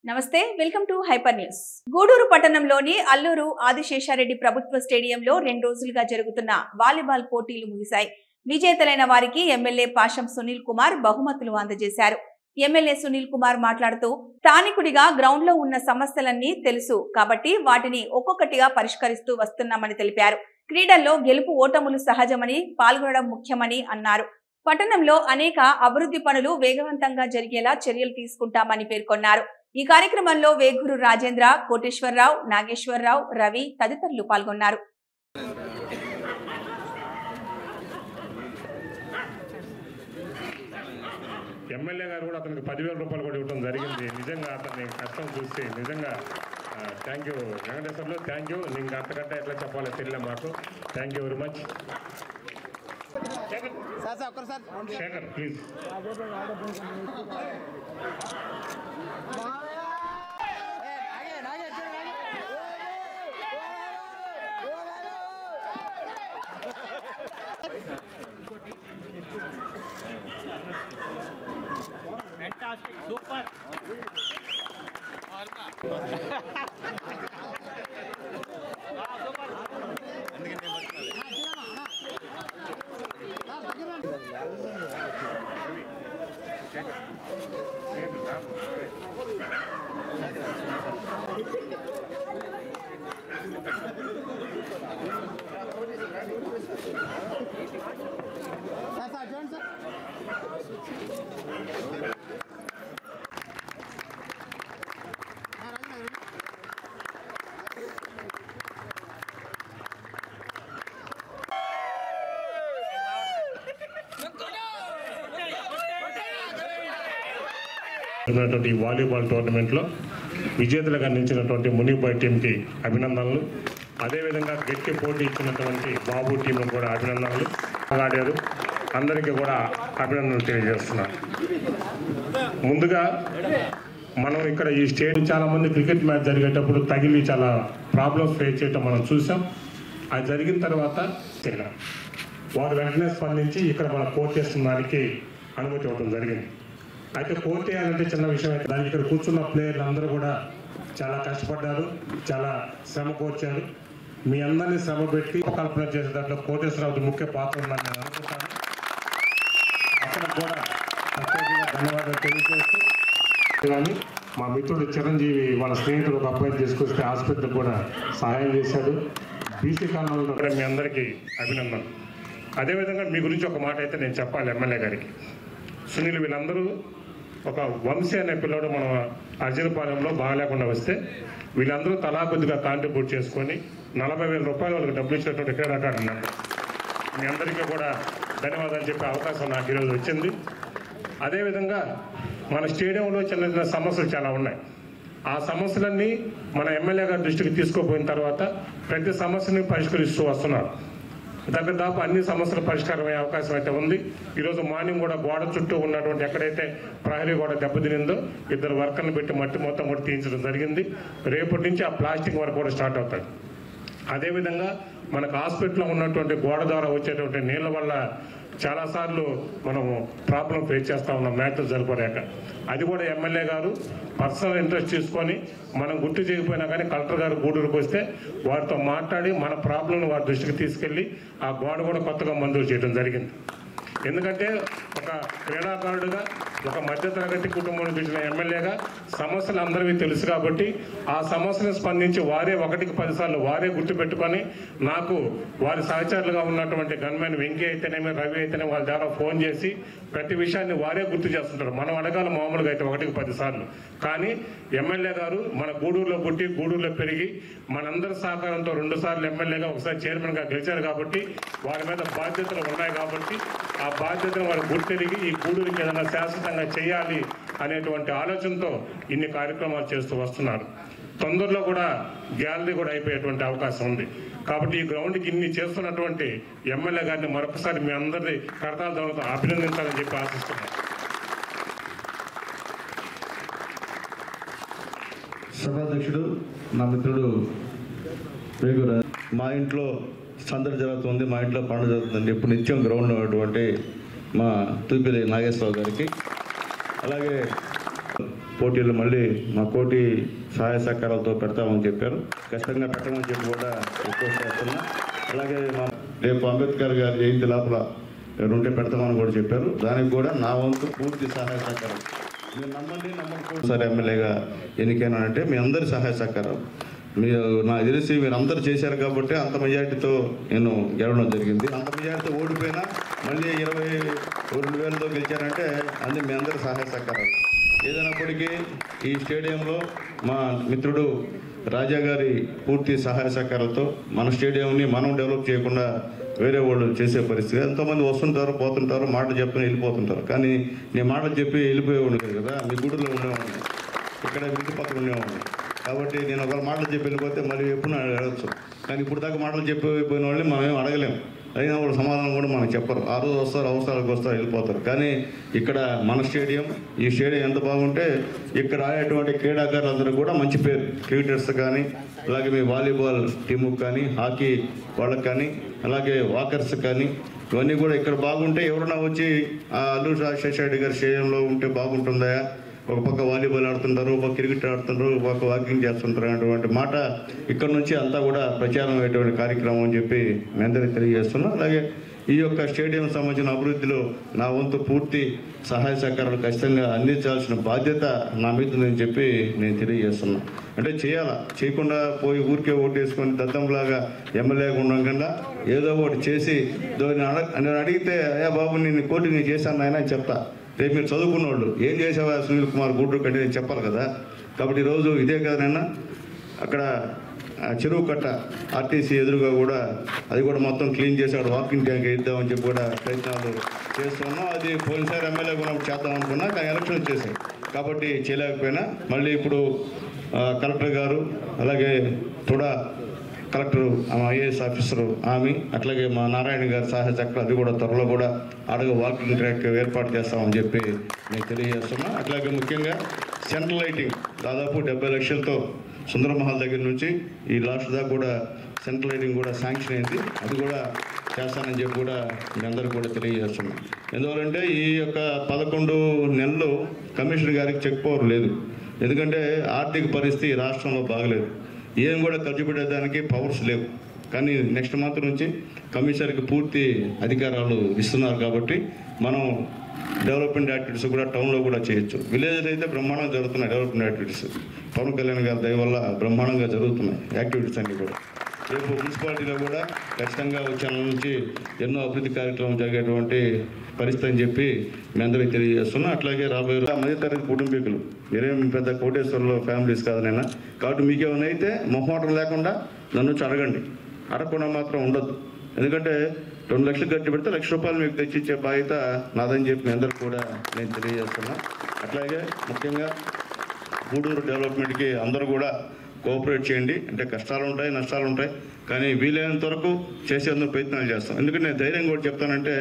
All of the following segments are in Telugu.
నమస్తే welcome to Hyper News. Gudur పట్టణంలోని అల్లూరు ఆదిశేషారెడ్డి ప్రభుత్వ స్టేడియంలో 2 రోజులుగా జరుగుతున్న వాలీబాల్ పోటీలు ముగిశాయి. విజేతలైన వారికి ఎమ్మెల్యే పాషం సునీల్ కుమార్ బహుమతులు అందజేశారు. ఎమ్మెల్యే సునీల్ కుమార్ మాట్లాడుతూ, స్థానికుడిగా గ్రౌండ్ లో ఉన్న సమస్యలన్నీ తెలుసు కాబట్టి వాటిని ఒక్కొక్కటిగా పరిష్కరిస్తూ వస్తున్నామని తెలిపారు. క్రీడల్లో గెలుపు ఓటములు సహజమని, పాల్గొనడం ముఖ్యమని అన్నారు. పట్టణంలో అనేక అభివృద్ధి పనులు వేగవంతంగా జరిగేలా చర్యలు తీసుకుంటామని పేర్కొన్నారు. ఈ కార్యక్రమంలో వేగూరు రాజేంద్ర, కోటేశ్వరరావు, నాగేశ్వరరావు, రవి తదితరులు పాల్గొన్నారు. ఎమ్మెల్యే గారు కూడా అతనికి 10,000 రూపాయలు కూడా ఇవ్వడం జరిగింది. నిజంగా అతని కష్టం చూసి నిజంగా thank you Venkateswarlu, thank you. నీకు అంతకంటే ఎట్లా చెప్పాలో తెలియలే మాకు. Thank you very much. Sekhar please. Fantastic, super. ఈ వాలీబాల్ టోర్నమెంట్లో విజేతలుగా నిలిచినటువంటి మునిబాయ్ టీంకి అభినందనలు. అదేవిధంగా గట్టి పోటీ ఇచ్చినటువంటి బాబు టీంకు కూడా అభినందనలు. ఆడారు, అందరికీ కూడా అభినందనలు తెలియజేస్తున్నారు. ముందుగా మనం ఇక్కడ ఈ స్టేడియం చాలామంది క్రికెట్ మ్యాచ్ జరిగేటప్పుడు తగిలి చాలా ప్రాబ్లమ్స్ ఫేస్ చేయటం మనం చూసాం. అది జరిగిన తర్వాత వారు వెంటనే స్పందించి ఇక్కడ మన కోర్ట్ చేస్తున్నదానికి అనుమతి ఇవ్వడం జరిగింది. అయితే కోర్ట్ చేయాలంటే చిన్న విషయం అయితే దానికి ఇక్కడ కూర్చున్న ప్లేయర్లు అందరూ కూడా చాలా కష్టపడ్డారు, చాలా శ్రమ కోర్చారు. మీ అందరినీ శ్రమ పెట్టి కల్పన చేసే దాంట్లో కోటేశ్వరరావు ముఖ్య పాత్ర ఉందని నేను అనుకుంటాను. అక్కడ కూడా ప్రత్యేకంగా ధన్యవాదాలు తెలియజేస్తూ, కానీ మా మిత్రుడు చిరంజీవి వాళ్ళ స్నేహితుడు ఒక అబ్బాయిని తీసుకొస్తే ఆసుపత్రికి కూడా సహాయం చేశాడు. బీసీ కాలంలో మీ అందరికీ అభినందనలు. అదేవిధంగా మీ గురించి ఒక మాట అయితే నేను చెప్పాలి ఎమ్మెల్యే గారికి. సునీల్ వీళ్ళందరూ ఒక వంశీ అనే పిల్లడు మన అర్జునపాలెంలో బాగాలేకుండా వస్తే వీళ్ళందరూ తలా కొద్దిగా కాంట్రిబ్యూట్ చేసుకొని 40,000 రూపాయలు వాళ్ళకి డబ్బులు ఇచ్చినటువంటి క్రీడాకారులు ఉన్నారు. మీ అందరికీ కూడా ధన్యవాదాలు చెప్పే అవకాశం నాకు ఈరోజు వచ్చింది. అదేవిధంగా మన స్టేడియంలో చిన్న చిన్న సమస్యలు చాలా ఉన్నాయి. ఆ సమస్యలన్నీ మన ఎమ్మెల్యే గారి దృష్టికి తీసుకుపోయిన తర్వాత ప్రతి సమస్యని పరిష్కరిస్తూ వస్తున్నారు. దాదాపు అన్ని సమస్యల పరిష్కారం అయ్యే అవకాశం అయితే ఉంది. ఈరోజు మార్నింగ్ కూడా గోడ చుట్టూ ఉన్నటువంటి ఎక్కడైతే ప్రహరీ గోడ దెబ్బతినిందో 2 వర్కర్లు పెట్టి మట్టి మొత్తం కూడా తీయించడం జరిగింది. రేపటి నుంచి ఆ ప్లాస్టిక్ వర్క్ కూడా స్టార్ట్ అవుతుంది. అదేవిధంగా మనకు హాస్పిటల్లో ఉన్నటువంటి గోడ ద్వారా వచ్చేటువంటి నీళ్ళ వల్ల చాలాసార్లు మనము ప్రాబ్లం ఫేస్ చేస్తూ ఉన్నాం మ్యాచ్లు జరపలేక. అది కూడా ఎమ్మెల్యే గారు పర్సనల్ ఇంట్రెస్ట్ తీసుకొని మనం గుర్తు చేయకపోయినా కానీ కలెక్టర్ గారు గూడూరుకు వస్తే వారితో మాట్లాడి మన ప్రాబ్లంను వారి దృష్టికి తీసుకెళ్ళి ఆ గోడ కూడా కొత్తగా మంజూరు చేయడం జరిగింది. ఎందుకంటే ఒక క్రీడాకారుడుగా, ఒక మధ్యతరగతి కుటుంబానికి వచ్చిన ఎమ్మెల్యేగా సమస్యలు అందరికీ తెలుసు కాబట్టి ఆ సమస్యను స్పందించి వారే 1కి 10 సార్లు వారే గుర్తుపెట్టుకొని నాకు వారి సహచరులుగా ఉన్నటువంటి గన్మెన్ వెంకీ అయితేనేమి, రవి అయితేనే వాళ్ళ ద్వారా ఫోన్ చేసి ప్రతి విషయాన్ని వారే గుర్తు చేస్తుంటారు. మనం అడగాలి మామూలుగా అయితే 1కి 10 సార్లు. కానీ ఎమ్మెల్యే గారు మన గూడూరులో పుట్టి గూడూరులో పెరిగి మనందరి సహకారంతో 2 సార్లు ఎమ్మెల్యేగా, ఒకసారి చైర్మన్గా గెలిచారు కాబట్టి వారి మీద బాధ్యతలు ఉన్నాయి కాబట్టి ఆ బాధ్యతను వారు గుర్తెరిగి ఈ గూడూరుకి ఏదైనా శాశ్వతంగా చేయాలి అనేటువంటి ఆలోచనతో ఇన్ని కార్యక్రమాలు చేస్తూ వస్తున్నారు. తొందరలో కూడా గ్యాలరీ కూడా అయిపోయేటువంటి అవకాశం ఉంది. కాబట్టి ఈ గ్రౌండ్కి ఇన్ని చేస్తున్నటువంటి ఎమ్మెల్యే గారిని మరొకసారి మీ అందరి కర్తాలతో అభినందించాలని చెప్పి ఆశిస్తున్నాను. సభాధ్యక్షుడు నా మిత్రుడు వేగూరు, మా ఇంట్లో సందడి జరుగుతుంది, మా ఇంట్లో పండుగ జరుగుతుంది, ఇప్పుడు నిత్యం గ్రౌండ్ ఉన్నటువంటి మా తూపిలి నాగేశ్వరరావు గారికి, అలాగే పోటీలు మళ్ళీ మా కోటి సహాయ సహకారాలతో పెడతామని చెప్పారు. ఖచ్చితంగా పెట్టమని చెప్పి కూడా రిక్వెస్ట్ చేస్తున్నా. అలాగే రేపు అంబేద్కర్ గారి జయంతి లోపల ఉంటే పెడతామని కూడా చెప్పారు. దానికి కూడా నా వంతు పూర్తి సహాయ సహకారం. మీరు నమ్మండి నమ్మకపోతే సార్ ఎమ్మెల్యేగా ఎన్నికైనానంటే మీ అందరి సహాయ సహకారం మీరు నాకు తెలిసి మీరు అందరూ చేశారు కాబట్టి అంత మెజార్టీతో నేను గెలవడం జరిగింది. అంత మెజార్టీతో ఓడిపోయినా మళ్ళీ 22,000తో గెలిచారంటే అది మీ అందరి సహాయ సహకారం. ఏదైనప్పటికీ ఈ స్టేడియంలో మా మిత్రుడు రాజా గారి పూర్తి సహాయ సహకారాలతో మన స్టేడియంని మనం డెవలప్ చేయకుండా వేరే వాళ్ళు చేసే పరిస్థితి. ఎంతోమంది వస్తుంటారు పోతుంటారు, మాటలు చెప్పుకుని వెళ్ళిపోతుంటారు. కానీ నేను మాటలు చెప్పి వెళ్ళిపోయేవాడిని కదా, మీ గుడిలో ఉండేవాడిని, ఇక్కడ ఇంటి పక్కన ఉండేవాడిని. కాబట్టి నేను ఒకవేళ మాటలు చెప్పి వెళ్ళిపోతే మళ్ళీ ఎప్పుడు అడగచ్చు. కానీ ఇప్పుడు దాకా మాటలు చెప్పిపోయిన వాళ్ళని మనం ఏం అడగలేము. అయినా వాళ్ళు సమాధానం కూడా మనకు చెప్పరు. ఆ రోజు వస్తారు, అవసరాలకు వస్తారు, వెళ్ళిపోతారు. కానీ ఇక్కడ మన స్టేడియం, ఈ స్టేడియం ఎంత బాగుంటే ఇక్కడ ఆడేటువంటి క్రీడాకారులందరూ కూడా మంచి పేరు, క్రికెటర్స్ కానీ, అలాగే మీ వాలీబాల్ టీముకి కానీ, హాకీ వాళ్ళకి కానీ, అలాగే వాకర్స్ కానీ, ఇవన్నీ కూడా ఇక్కడ బాగుంటే ఎవరైనా వచ్చి అల్లూరి రాజశేఖర రెడ్డి గారి స్టేడియంలో ఉంటే బాగుంటుందా, ఒక పక్క వాలీబాల్ ఆడుతుంటారు, ఒక పక్క క్రికెట్ ఆడుతుంటారు, ఒక పక్క వాకింగ్ చేస్తుంటారు అనేటువంటి మాట ఇక్కడ నుంచి అంతా కూడా ప్రచారం అయ్యేటువంటి కార్యక్రమం అని చెప్పి మీ అందరికీ తెలియజేస్తున్నాం. అలాగే ఈ యొక్క స్టేడియం సంబంధించిన అభివృద్ధిలో నా వంతు పూర్తి సహాయ సహకారాలు ఖచ్చితంగా అందించాల్సిన బాధ్యత నా మీద ఉందని చెప్పి నేను తెలియజేస్తున్నాను. అంటే చేయాలా, చేయకుండా పోయి ఊరికే ఓటు వేసుకొని దద్దంలాగా ఎమ్మెల్యేగా ఉండడం కన్నా ఏదో ఒకటి చేసి నేను అడిగితే అయ్యా బాబు నేను కోటి నేను చేశాను ఆయన అని చెప్తా. రేపు మీరు చదువుకున్న వాళ్ళు ఏం చేసావా సునీల్ కుమార్ గూడూరు కంటే నేను చెప్పాలి కదా. కాబట్టి ఈరోజు ఇదే కదనైనా అక్కడ చెరువు కట్ట ఆర్టీసీ ఎదురుగా కూడా అది కూడా మొత్తం క్లీన్ చేసి అక్కడ వాకింగ్ ట్యాంక్ వేద్దామని చెప్పి కూడా ప్రయత్నాలు చేస్తున్నాం. అది పోయినసారి ఎమ్మెల్యే కూడా చేద్దాం అనుకున్నా, కానీ ఎలక్షన్ వచ్చేసాయి కాబట్టి చేయలేకపోయినా మళ్ళీ ఇప్పుడు కలెక్టర్ గారు, అలాగే కూడా కలెక్టర్ ఐఏఎస్ ఆఫీసరు ఆమె, అట్లాగే మా నారాయణ గారి సహాయ చక్రం అది కూడా త్వరలో కూడా అడుగు వాకింగ్ ట్రాక్ ఏర్పాటు చేస్తామని చెప్పి నేను తెలియజేస్తున్నా. అట్లాగే ముఖ్యంగా సెంట్రల్ లైటింగ్ దాదాపు 70 లక్షలతో సుందరమహల్ దగ్గర నుంచి ఈ లాస్ట్ దాకా కూడా సెంట్రల్ లైటింగ్ కూడా శాంక్షన్ అయింది. అది కూడా చేస్తానని చెప్పి కూడా మీ అందరూ కూడా తెలియజేస్తున్నాం. ఎందువల్లంటే ఈ యొక్క 11 నెలలు కమిషనర్ గారికి చెక్ పవర్ లేదు. ఎందుకంటే ఆర్థిక పరిస్థితి రాష్ట్రంలో బాగలేదు, ఏం కూడా ఖర్చు పెట్టేదానికి పవర్స్ లేవు. కానీ నెక్స్ట్ మంత్ నుంచి కమిషనర్కి పూర్తి అధికారాలు ఇస్తున్నారు కాబట్టి మనం డెవలప్మెంట్ యాక్టివిటీస్ కూడా టౌన్లో కూడా చేయొచ్చు. విలేజ్లో అయితే బ్రహ్మాండంగా జరుగుతున్నాయి డెవలప్మెంట్ యాక్టివిటీస్. పవన్ కళ్యాణ్ గారి దయ వల్ల బ్రహ్మాండంగా జరుగుతున్నాయి యాక్టివిటీస్ అన్నీ కూడా. రేపు మున్సిపాలిటీలో కూడా ఖచ్చితంగా వచ్చే నెల నుంచి ఎన్నో అభివృద్ధి కార్యక్రమం జరిగేటువంటి పరిస్థితి అని చెప్పి మీ అందరికీ తెలియజేస్తున్నాం. అట్లాగే రాబోయే మధ్యతరగతి కుటుంబీకులు, మీరేం పెద్ద కోటేశ్వరంలో ఫ్యామిలీస్ కాదు నేను. కాబట్టి మీకేమైనా అయితే మొహమాటం లేకుండా నన్ను వచ్చి అడగండి, అడగకుండా మాత్రం ఉండొద్దు. ఎందుకంటే 2 లక్షలు ఖర్చు పెడితే ₹1,00,000 మీకు తెచ్చిచ్చే బాధ్యత నాదని చెప్పి మీ అందరికి కూడా నేను తెలియజేస్తున్నా. అట్లాగే ముఖ్యంగా గూడూరు డెవలప్మెంట్కి అందరూ కూడా కోఆపరేట్ చేయండి. అంటే కష్టాలు ఉంటాయి, నష్టాలు ఉంటాయి, కానీ వీలైనంత వరకు చేసేందుకు ప్రయత్నాలు చేస్తాం. ఎందుకంటే నేను ధైర్యం కూడా చెప్తానంటే,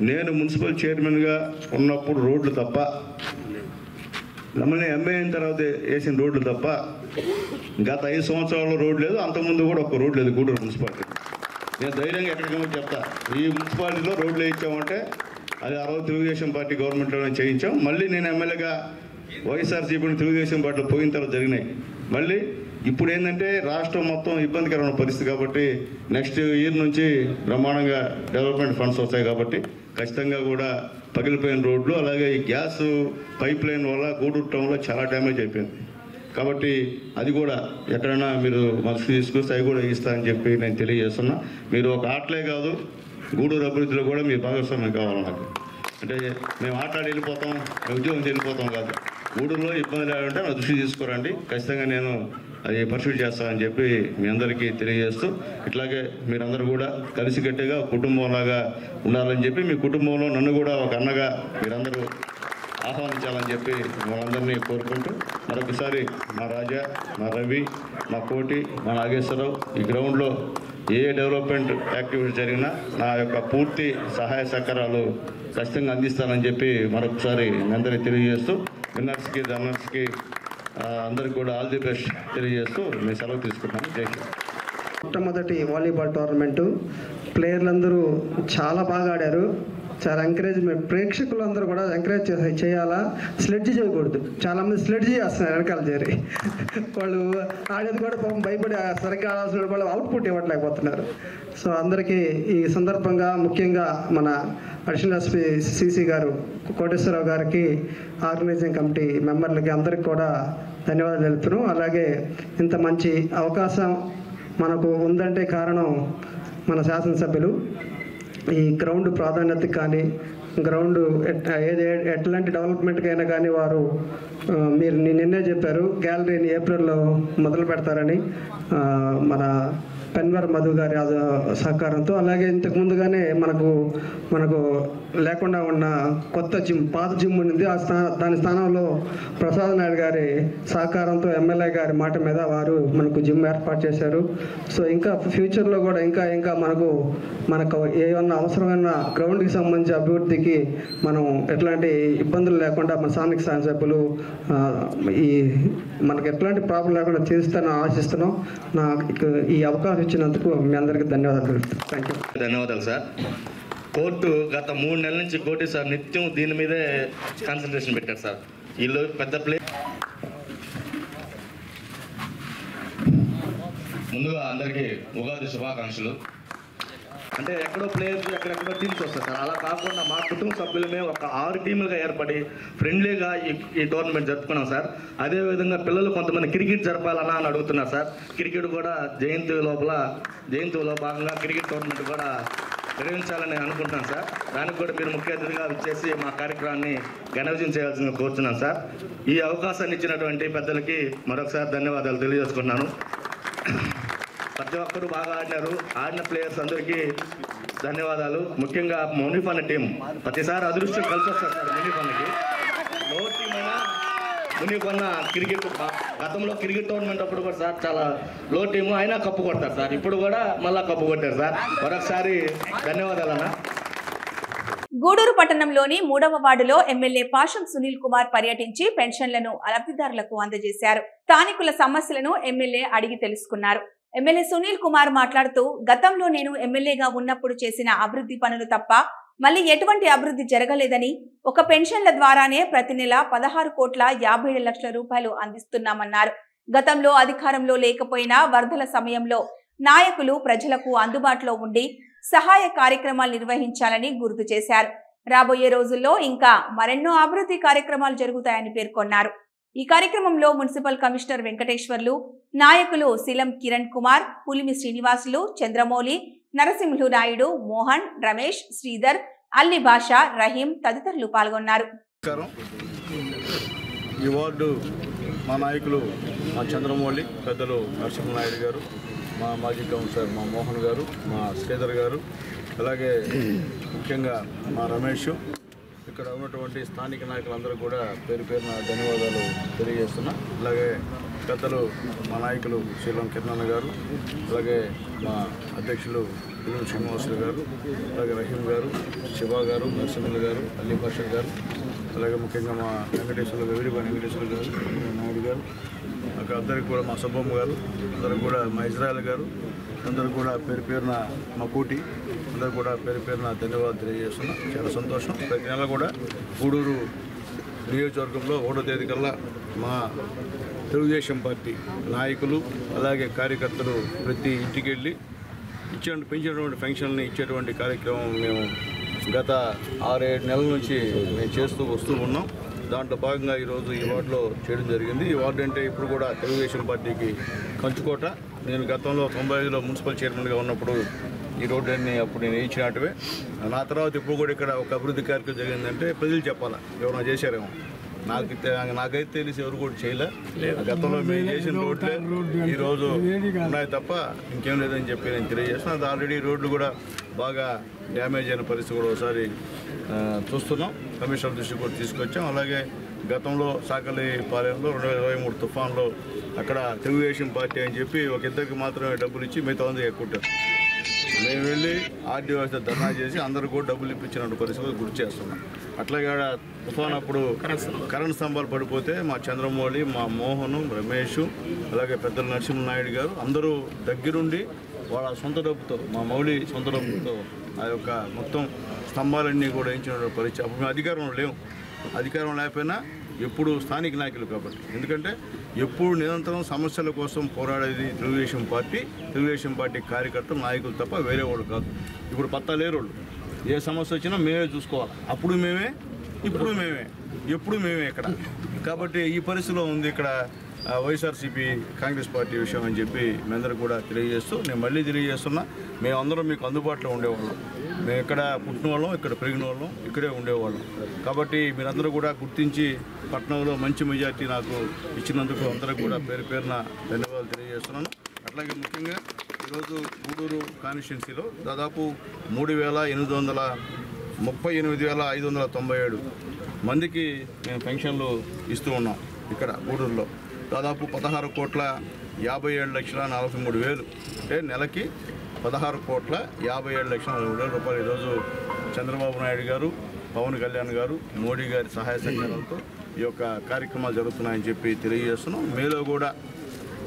నేను మున్సిపల్ చైర్మన్గా ఉన్నప్పుడు రోడ్లు తప్ప, మమ్మల్ని ఎంఏ అయిన తర్వాత వేసిన రోడ్లు తప్ప గత 5 సంవత్సరాల్లో రోడ్డు లేదు, అంతకుముందు కూడా ఒక రోడ్డు లేదు గూడూరు మున్సిపాలిటీ. నేను ధైర్యంగా ఎక్కడికైనా చెప్తా, ఈ మున్సిపాలిటీలో రోడ్లు వేయించామంటే అది ఆ రోజు తెలుగుదేశం పార్టీ గవర్నమెంట్లోనే చేయించాం. మళ్ళీ నేను ఎమ్మెల్యేగా వైఎస్ఆర్సీపీని తెలుగుదేశం పార్టీలో పోయిన తర్వాత జరిగినాయి. మళ్ళీ ఇప్పుడు ఏంటంటే రాష్ట్రం మొత్తం ఇబ్బందికరమైన పరిస్థితి కాబట్టి నెక్స్ట్ ఇయర్ నుంచి బ్రహ్మాండంగా డెవలప్మెంట్ ఫండ్స్ వస్తాయి కాబట్టి ఖచ్చితంగా కూడా పగిలిపోయిన రోడ్లు, అలాగే ఈ గ్యాస్ పైప్ లైన్ వల్ల గూడూరు టౌన్లో చాలా డ్యామేజ్ అయిపోయింది. కాబట్టి అది కూడా ఎక్కడైనా మీరు మనసు తీసుకొస్తే అవి కూడా ఇస్తారని చెప్పి నేను తెలియజేస్తున్నా. మీరు ఒక ఆటలే కాదు, గూడూరు అభివృద్ధిలో కూడా మీ భాగస్వామ్యం కావాలి నాకు. అంటే మేము ఆటలాడి వెళ్ళిపోతాం, ఉద్యోగం వెళ్ళిపోతాం కాదు. గూడూరులో ఇబ్బంది లేదంటే నా దృష్టి తీసుకురండి, ఖచ్చితంగా నేను అది పర్సూట్ చేస్తానని చెప్పి మీ అందరికీ తెలియజేస్తూ, ఇట్లాగే మీరందరూ కూడా కలిసికట్టుగా కుటుంబంలాగా ఉండాలని చెప్పి, మీ కుటుంబంలో నన్ను కూడా ఒక అన్నగా మీరందరూ ఆహ్వానించాలని చెప్పి వాళ్ళందరినీ కోరుకుంటూ, మరొకసారి మా రాజా, మా రవి, మా కోటి, మా నాగేశ్వరరావు ఈ గ్రౌండ్లో ఏ డెవలప్మెంట్ యాక్టివిటీ జరిగినా నా యొక్క పూర్తి సహాయ సహకారాలు ఖచ్చితంగా అందిస్తానని చెప్పి మరొకసారి మీ అందరికీ తెలియజేస్తూ, విన్నర్స్కి రన్నర్స్కి అందరికి కూడా ఆల్ ది బెస్ట్ తెలియజేస్తూ నేను సెలవు తీసుకుంటాను. జై శ్రీ. మొట్టమొదటి వాలీబాల్ టోర్నమెంటు ప్లేయర్లందరూ చాలా బాగా ఆడారు. చాలా ఎంకరేజ్మెంట్, ప్రేక్షకులందరూ కూడా ఎంకరేజ్ చేయాలా, స్లెడ్జ్ చేయకూడదు. చాలామంది స్లెడ్జ్ చేస్తున్నారు వెనకాల చేరి, వాళ్ళు ఆడేది కూడా పాపం భయపడి సరిగ్గా ఆడాల్సిన వాళ్ళు అవుట్పుట్ ఇవ్వట్లేకపోతున్నారు. సో అందరికీ ఈ సందర్భంగా ముఖ్యంగా మన అడిషనల్ ఎస్పీ సిసి గారు కోటేశ్వరరావు గారికి, ఆర్గనైజింగ్ కమిటీ మెంబర్లకి అందరికి కూడా ధన్యవాదాలు తెలుపుతున్నాం. అలాగే ఇంత మంచి అవకాశం మనకు ఉందంటే కారణం మన శాసనసభ్యులు. ఈ గ్రౌండ్ ప్రాధాన్యత కానీ, గ్రౌండ్ ఎట్లాంటి డెవలప్మెంట్కైనా కానీ వారు మీరు నిన్నే చెప్పారు గ్యాలరీని ఏప్రిల్లో మొదలు పెడతారని, మన పెన్వర్ మధు గారి సహకారంతో. అలాగే ఇంతకు ముందుగానే మనకు లేకుండా ఉన్న కొత్త జిమ్, పాత జిమ్ ఉంది, దాని స్థానంలో ప్రసాద్ నాయుడు గారి సహకారంతో ఎమ్మెల్యే గారి మాట మీద వారు మనకు జిమ్ ఏర్పాటు చేశారు. సో ఇంకా ఫ్యూచర్లో కూడా ఇంకా మనకు ఏమన్నా అవసరమైన గ్రౌండ్కి సంబంధించి అభివృద్ధికి మనం ఎట్లాంటి ఇబ్బందులు లేకుండా మన స్థానిక శాసనసభ్యులు మనకు ఎట్లాంటి ప్రాబ్లం లేకుండా చేస్తానని ఆశిస్తున్నాం. ఈ అవకాశం ఇచ్చినందుకు మీ అందరికీ ధన్యవాదాలు. Thank you. ధన్యవాదాలు సార్. కోర్టు గత 3 నెలల నుంచి కోర్టు సార్ నిత్యం దీని మీదే కాన్సన్ట్రేషన్ పెట్టారు సార్. వీళ్ళు పెద్ద ముందుగా అందరికీ ఉగాది శుభాకాంక్షలు. అంటే ఎక్కడో ప్లేయర్స్ ఎక్కడెక్కడో టీమ్స్ వస్తారు సార్. అలా కాకుండా మా కుటుంబ సభ్యులమే ఒక 6 టీములుగా ఏర్పడి ఫ్రెండ్లీగా ఈ టోర్నమెంట్ జరుపుకున్నాం సార్. అదేవిధంగా పిల్లలు కొంతమంది క్రికెట్ జరపాలన్నా అని అడుగుతున్నారు సార్. క్రికెట్ కూడా జయంతిలో భాగంగా క్రికెట్ టోర్నమెంట్ కూడా నిర్వహించాలని అనుకుంటున్నాను సార్. దానికి కూడా మీరు ముఖ్య అతిథిగా వచ్చేసి మా కార్యక్రమాన్ని ఘనవిజయం చేయాల్సిందిగా కోరుతున్నాను సార్. ఈ అవకాశాన్ని ఇచ్చినటువంటి పెద్దలకి మరొకసారి ధన్యవాదాలు తెలియజేసుకుంటున్నాను. ప్రతి ఒక్కరు బాగా ఆడిన ప్లేయర్స్ అందరికీ ధన్యవాదాలు. ముఖ్యంగా మునిఫన్న టీం ప్రతిసారి అదృష్టం కలిసి వస్తారు సార్. లో టీం అయినా మునిఫన్న క్రికెట్ గతంలో క్రికెట్ టోర్నమెంట్ అప్పుడు కూడా సార్ చాలా లో టీము అయినా కప్పు కొడతారు సార్. ఇప్పుడు కూడా మళ్ళా కప్పు కొట్టారు సార్. మరొకసారి ధన్యవాదాలన్నా. గూడూరు పట్టణంలోని 3వ వార్డులో ఎమ్మెల్యే పాషం సునీల్ కుమార్ పర్యటించి పెన్షన్లను లబ్ధిదారులకు అందజేశారు. స్థానికుల సమస్యలను ఎమ్మెల్యే అడిగి తెలుసుకున్నారు. ఎమ్మెల్యే సునీల్ కుమార్ మాట్లాడుతూ, గతంలో నేను ఎమ్మెల్యేగా ఉన్నప్పుడు చేసిన అభివృద్ధి పనులు తప్ప మళ్ళీ ఎటువంటి అభివృద్ధి జరగలేదని, ఒక పెన్షన్ల ద్వారానే ప్రతి నెల 16,57,00,000 రూపాయలు అందిస్తున్నామన్నారు. గతంలో అధికారంలో లేకపోయినా వరదల సమయంలో నాయకులు ప్రజలకు అందుబాటులో ఉండి సహాయ కార్యక్రమాలు నిర్వహించాలని గుర్తు చేశారు. రాబోయే రోజుల్లో ఇంకా మరెన్నో అభివృద్ధి కార్యక్రమాలు జరుగుతాయని పేర్కొన్నారు. ఈ కార్యక్రమంలో మున్సిపల్ కమిషనర్ వెంకటేశ్వర్లు, నాయకులు శిలం కిరణ్ కుమార్, పులిమి శ్రీనివాసులు, చంద్రమౌళి, నరసింహులు నాయుడు, మోహన్, రమేష్, శ్రీధర్, అల్లి భాష, రహీం తదితరులు పాల్గొన్నారు. ఈ వార్డు మా నాయకులు మా చంద్రమౌళి, పెద్దలు నరసింహులు నాయుడు గారు, మా మాజీ కౌన్సిలర్ మా మోహన్ గారు, మా శ్రీధర్ గారు, అలాగే ముఖ్యంగా మా రమేష్, ఇక్కడ ఉన్నటువంటి స్థానిక నాయకులందరూ కూడా పేరు పేరున ధన్యవాదాలు తెలియజేస్తున్నా. అలాగే పెద్దలు మా నాయకులు శీలం కిరణ్ గారు, అలాగే మా అధ్యక్షులు పులిమి శ్రీనివాసులు గారు, అలాగే రహీం గారు, శివ గారు, నరసింహులు గారు, అల్లి భాషర్ గారు, అలాగే ముఖ్యంగా మా వెంకటేశ్వర్లు గారు, వీరిపై వెంకటేశ్వర్లు గారు, నాయుడు గారు, అక్కడ అందరికీ కూడా మా సుబ్బమ్మ గారు, అందరూ కూడా మా ఇజ్రాయల్ గారు, అందరూ కూడా పేరు పేరున మా కోటి అందరూ కూడా పేరు పేరున ధన్యవాదాలు తెలియజేస్తున్నాం. చాలా సంతోషం. ప్రతి నెల కూడా గూడూరు నియోజకవర్గంలో 1వ తేదీ కల్లా మా తెలుగుదేశం పార్టీ నాయకులు అలాగే కార్యకర్తలు ప్రతి ఇంటికి వెళ్ళి పెంచినటువంటి పెన్షన్ని ఇచ్చేటువంటి కార్యక్రమం మేము గత 6-7 నెలల నుంచి మేము వస్తూ ఉన్నాం. దాంట్లో భాగంగా ఈరోజు ఈ వార్డులో చేయడం జరిగింది. ఈ వార్డు అంటే ఇప్పుడు కూడా తెలుగుదేశం పార్టీకి కంచుకోట. నేను గతంలో 95లో మున్సిపల్ చైర్మన్గా ఉన్నప్పుడు ఈ రోడ్డు అన్ని అప్పుడు నేను వేయించినట్టువే. నా తర్వాత ఇప్పుడు కూడా ఇక్కడ ఒక అభివృద్ధి కార్యక్రమం జరిగిందంటే ప్రజలు చెప్పాలా, ఎవరైనా చేశారేమో. నాకైతే తెలిసి ఎవరు కూడా చేయలే. గతంలో మేము చేసిన రోడ్లే ఈరోజు ఉన్నాయి తప్ప ఇంకేం లేదని చెప్పి నేను తెలియజేస్తున్నాను. అది ఆల్రెడీ రోడ్లు కూడా బాగా డ్యామేజ్ అయిన పరిస్థితి కూడా ఒకసారి చూస్తున్నాం. కమిషనర్ దృష్టికి కూడా తీసుకొచ్చాం. అలాగే గతంలో సాకలిపాలెంలో 2023 తుఫాన్లో అక్కడ తెలుగుదేశం పార్టీ అని చెప్పి ఒక ఇద్దరికి మాత్రమే డబ్బులు ఇచ్చి మిగతా ఉంది ఎక్కుంటారు. మేము వెళ్ళి ఆర్డీ వ్యవస్థ ధర్నా చేసి అందరూ కూడా డబ్బులు ఇప్పించినట్టు పరిస్థితులు గుర్తు చేస్తున్నాం. అట్లాగే తుఫాన్ అప్పుడు కరెంట్ స్తంభాలు పడిపోతే మా చంద్రమౌళి, మా మోహను, రమేష్, అలాగే పెద్దలు నరసింహ నాయుడు గారు అందరూ దగ్గరుండి వాళ్ళ సొంత డబ్బుతో, మా మౌళి సొంత డబ్బుతో ఆ యొక్క మొత్తం స్తంభాలన్నీ కూడా వేయించిన పరిస్థితి. అప్పుడు మేము అధికారంలో లేవు. అధికారం లేకపోయినా ఎప్పుడు స్థానిక నాయకులు కాబట్టి, ఎందుకంటే ఎప్పుడు నిరంతరం సమస్యల కోసం పోరాడేది తెలుగుదేశం పార్టీ కార్యకర్తలు, నాయకులు తప్ప వేరే వాళ్ళు కాదు. ఇప్పుడు పత్తా లేరు వాళ్ళు. ఏ సమస్య వచ్చినా మేమే చూసుకోవాలి. అప్పుడు మేమే, ఇప్పుడు మేమే, ఎప్పుడు మేమే ఇక్కడ. కాబట్టి ఈ పరిస్థితిలో ఉంది ఇక్కడ వైఎస్ఆర్సీపీ కాంగ్రెస్ పార్టీ విషయం అని చెప్పి మీ అందరూ కూడా తెలియజేస్తూ, నేను మళ్ళీ తెలియజేస్తున్నా, మేమందరం మీకు అందుబాటులో ఉండేవాళ్ళం. మేము ఇక్కడ పుట్టిన వాళ్ళం, ఇక్కడ పెరిగిన వాళ్ళం, ఇక్కడే ఉండేవాళ్ళం. కాబట్టి మీరందరూ కూడా గుర్తించి పట్టణంలో మంచి మెజార్టీ నాకు ఇచ్చినందుకు అందరికీ కూడా పేరు పేరున ధన్యవాదాలు తెలియజేస్తున్నాను. అట్లాగే ముఖ్యంగా ఈరోజు గూడూరు కాన్స్టిట్యున్సీలో దాదాపు 38,597 మందికి మేము పెన్షన్లు ఇస్తూ ఉన్నాం. ఇక్కడ గూడూరులో దాదాపు 16,57,43,000, అంటే నెలకి 16,57,43,000 రూపాయలు ఈరోజు చంద్రబాబు నాయుడు గారు, పవన్ కళ్యాణ్ గారు, మోడీ గారి సహాయ సహకారాలతో ఈ యొక్క కార్యక్రమాలు జరుగుతున్నాయని చెప్పి తెలియజేస్తున్నాం. మేలో కూడా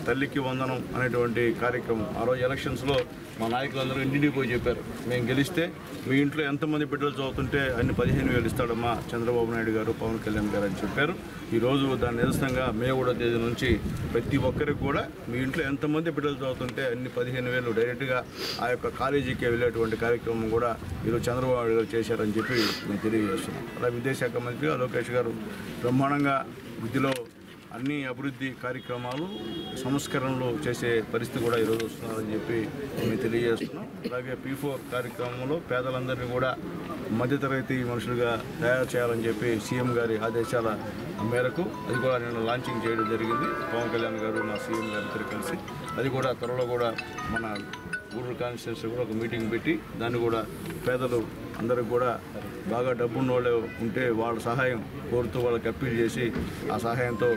తల్లికి వందనం అనేటువంటి కార్యక్రమం ఆ రోజు ఎలక్షన్స్లో మా నాయకులందరూ ఇంటికి పోయి చెప్పారు, మేము గెలిస్తే మీ ఇంట్లో ఎంతమంది బిడ్డలు చదువుతుంటే అన్ని 15,000 ఇస్తాడమ్మా చంద్రబాబు నాయుడు గారు, పవన్ కళ్యాణ్ గారు అని చెప్పారు. ఈరోజు దాని నిరసనంగా మే 1వ తేదీ నుంచి ప్రతి ఒక్కరికి కూడా మీ ఇంట్లో ఎంతమంది బిడ్డలు చదువుతుంటే అన్ని 15,000 డైరెక్ట్గా ఆ యొక్క కాలేజీకి వెళ్ళేటువంటి కార్యక్రమం కూడా ఈరోజు చంద్రబాబు నాయుడు గారు చేశారని చెప్పి మేము తెలియజేస్తున్నాం. అలాగే విద్యాశాఖ మంత్రిగా లోకేష్ గారు బ్రహ్మాండంగా విద్యలో అన్ని అభివృద్ధి కార్యక్రమాలు, సంస్కరణలు చేసే పరిస్థితి కూడా ఈరోజు వస్తున్నారని చెప్పి మేము తెలియజేస్తున్నాం. అలాగే P4 కార్యక్రమంలో పేదలందరినీ కూడా మధ్యతరగతి మనుషులుగా తయారు చేయాలని చెప్పి సీఎం గారి ఆదేశాల మేరకు అది కూడా నేను లాంచింగ్ చేయడం జరిగింది. పవన్ కళ్యాణ్ గారు, మా సీఎం గారితో కలిసి అది కూడా త్వరలో కూడా మన గూడూరు కాన్స్టిట్యున్సీ కూడా ఒక మీటింగ్ పెట్టి దాన్ని కూడా పేదలు అందరికి కూడా బాగా డబ్బున్న వాళ్ళు ఉంటే వాళ్ళ సహాయం కోరుతూ వాళ్ళకి అప్పీల్ చేసి ఆ సహాయంతో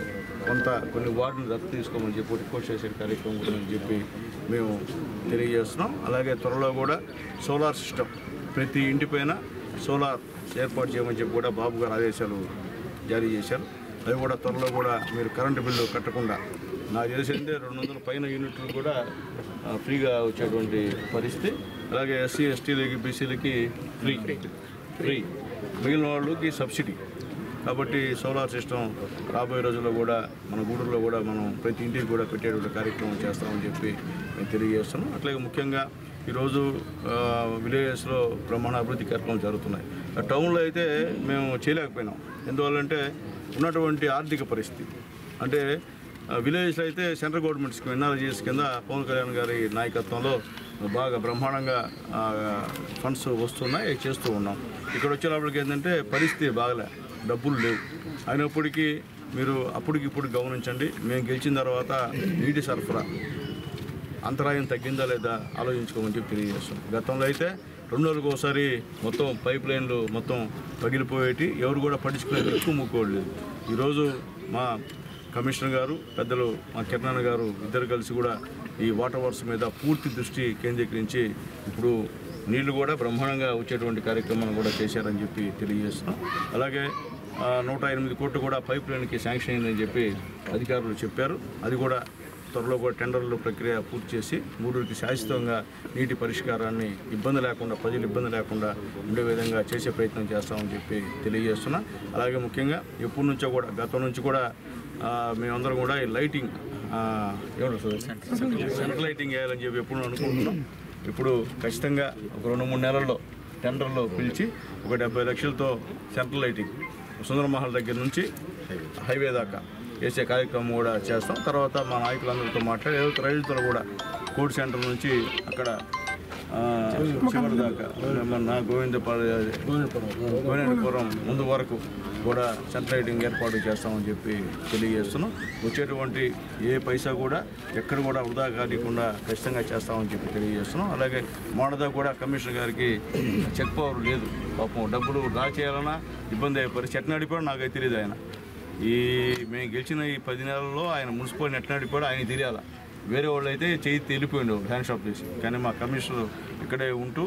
కొన్ని వార్డును దత్తు తీసుకోమని చెప్పి రిక్వెస్ట్ చేసే కార్యక్రమం కూడా అని చెప్పి మేము తెలియజేస్తున్నాం. అలాగే త్వరలో కూడా సోలార్ సిస్టమ్ ప్రతి ఇంటిపైన సోలార్ ఏర్పాటు చేయమని చెప్పి కూడా బాబు గారు ఆదేశాలు జారీ చేశారు. అది కూడా త్వరలో కూడా మీరు కరెంటు బిల్లు కట్టకుండా, నాకు తెలిసిందే 200 పైన యూనిట్లు కూడా ఫ్రీగా వచ్చేటువంటి పరిస్థితి. అలాగే SC, STలకి, BCలకి ఫ్రీ, మిగిలిన వాళ్ళకి సబ్సిడీ. కాబట్టి సోలార్ సిస్టమ్ రాబోయే రోజుల్లో కూడా మన గూడూరులో కూడా మనం ప్రతి ఇంటికి కూడా పెట్టేటువంటి కార్యక్రమం చేస్తామని చెప్పి మేము తెలియజేస్తున్నాం. అట్లాగే ముఖ్యంగా ఈరోజు విలేజెస్లో బ్రహ్మాండ అభివృద్ధి కార్యక్రమాలు జరుగుతున్నాయి. టౌన్లో అయితే మేము చేయలేకపోయినాం. ఎందువల్లంటే ఉన్నటువంటి ఆర్థిక పరిస్థితి. అంటే విలేజ్లో అయితే సెంట్రల్ గవర్నమెంట్ స్కీమ్ NRGS కింద పవన్ కళ్యాణ్ గారి నాయకత్వంలో బాగా బ్రహ్మాండంగా ఫండ్స్ వస్తున్నాయి, చేస్తూ ఉన్నాం. ఇక్కడ వచ్చేటప్పటికి ఏంటంటే పరిస్థితి బాగలే, డబ్బులు లేవు. అయినప్పటికీ మీరు అప్పటికిప్పుడు గమనించండి, మేము గెలిచిన తర్వాత నీటి సరఫరా అంతరాయం తగ్గిందా లేదా ఆలోచించుకోమని చెప్పి తెలియజేస్తాం. గతంలో అయితే 2 రోజులకు ఒకసారి మొత్తం పైప్ లైన్లు మొత్తం పగిలిపోయేటి, ఎవరు కూడా పట్టించుకునేది ఎక్కువ ముక్కోలేదు. ఈరోజు మా కమిషనర్ గారు, పెద్దలు మా కిరణ్ గారు ఇద్దరు కలిసి కూడా ఈ వాటర్ వర్క్స్ మీద పూర్తి దృష్టి కేంద్రీకరించి ఇప్పుడు నీళ్లు కూడా బ్రహ్మాండంగా వచ్చేటువంటి కార్యక్రమాన్ని కూడా చేశారని చెప్పి తెలియజేస్తున్నాం. అలాగే 108 కోట్లు కూడా పైప్ లైన్కి శాంక్షన్ అయిందని చెప్పి అధికారులు చెప్పారు. అది కూడా త్వరలో కూడా టెండర్లు ప్రక్రియ పూర్తి చేసి గూడూరుకి శాశ్వతంగా నీటి పరిష్కారాన్ని ప్రజలు ఇబ్బంది లేకుండా ఉండే విధంగా చేసే ప్రయత్నం చేస్తామని చెప్పి తెలియజేస్తున్నా. అలాగే ముఖ్యంగా ఎప్పటి నుంచో కూడా గతం నుంచి కూడా మేమందరం కూడా ఈ లైటింగ్ సెంట్రల్ లైటింగ్ వేయాలని చెప్పి ఎప్పుడు అనుకుంటున్నాం. ఇప్పుడు ఖచ్చితంగా ఒక 2-3 నెలల్లో టెండర్లో పిలిచి ఒక 70 లక్షలతో సెంట్రల్ లైటింగ్ సుందరమహల్ దగ్గర నుంచి హైవే దాకా వేసే కార్యక్రమం కూడా చేస్తాం. తర్వాత మా నాయకులందరితో మాట్లాడి రైతులతో కూడా కోర్టు సెంటర్ నుంచి అక్కడ చివరి దాకా గోవిందపురం ముందు వరకు కూడా సెంట్రల్ లైటింగ్ ఏర్పాటు చేస్తామని చెప్పి తెలియజేస్తున్నాం. వచ్చేటువంటి ఏ పైసా కూడా ఎక్కడ కూడా వృధా కాకుండా ఖచ్చితంగా చేస్తామని చెప్పి తెలియజేస్తున్నాం. అలాగే మాడదా కూడా కమిషనర్ గారికి చెక్ పవర్ లేదు, పాపం డబ్బులు డ్రా చేయాలన్నా ఇబ్బంది అయ్యే పరిస్థితి. ఎట్లా నడిపాడో నాకైతే తెలియదు. ఆయన మేము గెలిచిన ఈ 10 నెలల్లో ఆయన మున్సిపాలిటీ ఎట్లా నడిపాడో ఆయన తెలియాలి. వేరే వాళ్ళు అయితే చేయి తెలిపోయిండు హ్యాండ్ షాప్ చేసి. కానీ మా కమిషనర్ ఇక్కడే ఉంటూ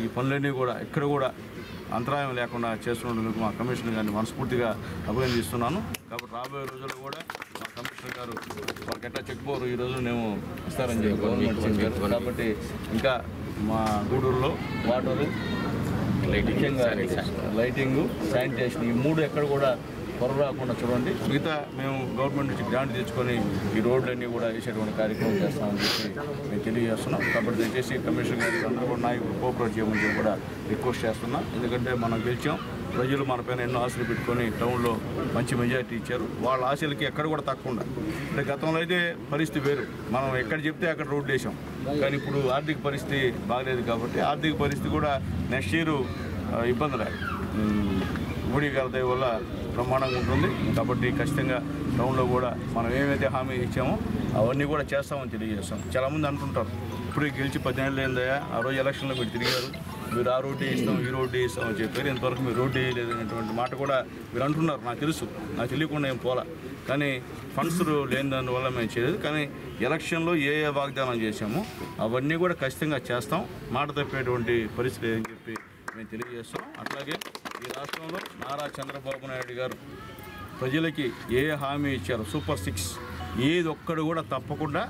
ఈ పనులన్నీ కూడా ఎక్కడ కూడా అంతరాయం లేకుండా చేస్తున్నందుకు మా కమిషనర్ గారిని మనస్ఫూర్తిగా అభినందిస్తున్నాను. కాబట్టి రాబోయే రోజుల్లో కూడా మా కమిషనర్ గారు వాళ్ళకి ఎట్లా చెక్ పవర్ ఈరోజు మేము ఇస్తారని చెప్పి గవర్నమెంట్ చెప్పారు. కాబట్టి ఇంకా మా గూడూరులో వాటరు ముఖ్యంగా లైటింగ్, శానిటేషన్ ఈ 3 ఎక్కడ కూడా పొర రాకుండా చూడండి. మిగతా మేము గవర్నమెంట్ నుంచి గ్రాంట్ తెచ్చుకొని ఈ రోడ్లన్నీ కూడా వేసేటువంటి కార్యక్రమం చేస్తామని చెప్పి మేము తెలియజేస్తున్నాం. కాబట్టి దయచేసి కమిషనర్ గారికి అందరూ కూడా నాయకులు కోఆపరేట్ చేయమని చెప్పి కూడా రిక్వెస్ట్ చేస్తున్నాం. ఎందుకంటే మనం గెలిచాం, ప్రజలు మన పైన ఎన్నో ఆశలు పెట్టుకొని టౌన్లో మంచి మెజారిటీ ఇచ్చారు. వాళ్ళ ఆశలకి ఎక్కడ కూడా తక్కువ. అంటే గతంలో అయితే పరిస్థితి వేరు, మనం ఎక్కడ చెప్తే అక్కడ రోడ్లు వేసాం. కానీ ఇప్పుడు ఆర్థిక పరిస్థితి బాగలేదు కాబట్టి ఆర్థిక పరిస్థితి కూడా నెక్స్ట్ ఇయర్ ఇబ్బంది లేదు. మోడీ గారి దయ వల్ల బ్రహ్మాండంగా ఉంటుంది. కాబట్టి ఖచ్చితంగా టౌన్లో కూడా మనం ఏమైతే హామీ ఇచ్చామో అవన్నీ కూడా చేస్తామని తెలియజేస్తాం. చాలామంది అంటుంటారు, ఇప్పుడు గెలిచి 10 ఏళ్ళు అయిందయ్యా, ఆ రోజు ఎలక్షన్లో మీరు తిరిగారు, మీరు ఆ రోడ్డు ఇస్తాం ఈ రోడ్డు ఇస్తాం అని చెప్పారు, ఇంతవరకు మీరు రోడ్డు వేయలేదు అనేటువంటి మాట కూడా మీరు అంటున్నారు. నాకు తెలుసు, నాకు తెలియకుండా ఏం పోలా. కానీ ఫండ్స్ లేని దానివల్ల మేము చేయలేదు. కానీ ఎలక్షన్లో ఏ వాగ్దానం చేశామో అవన్నీ కూడా ఖచ్చితంగా చేస్తాం. మాట తప్పేటువంటి పరిస్థితి అని చెప్పి మేము తెలియజేస్తున్నాం. అట్లాగే ఈ రాష్ట్రంలో నారా చంద్రబాబు నాయుడు గారు ప్రజలకి ఏ హామీ ఇచ్చారో సూపర్ 6 ఏది ఒక్కడు కూడా తప్పకుండా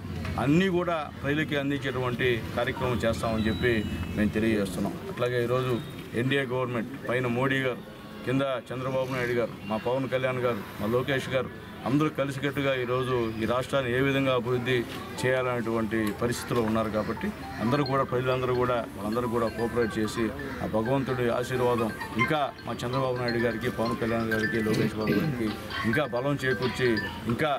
అన్నీ కూడా ప్రజలకి అందించేటువంటి కార్యక్రమం చేస్తామని చెప్పి మేము తెలియజేస్తున్నాం. అట్లాగే ఈరోజు ఎన్డీఏ గవర్నమెంట్ పైన మోడీ గారు, కింద చంద్రబాబు నాయుడు గారు, మా పవన్ కళ్యాణ్ గారు, మా లోకేష్ గారు అందరూ కలిసికట్టుగా ఈరోజు ఈ రాష్ట్రాన్ని ఏ విధంగా అభివృద్ధి చేయాలనేటువంటి పరిస్థితిలో ఉన్నారు. కాబట్టి అందరూ కూడా ప్రజలందరూ కూడా వాళ్ళందరూ కూడా కోఆపరేట్ చేసి ఆ భగవంతుడి ఆశీర్వాదం ఇంకా మా చంద్రబాబు నాయుడు గారికి, పవన్ కళ్యాణ్ గారికి, లోకేష్ బాబు గారికి ఇంకా బలం చేకూర్చి ఇంకా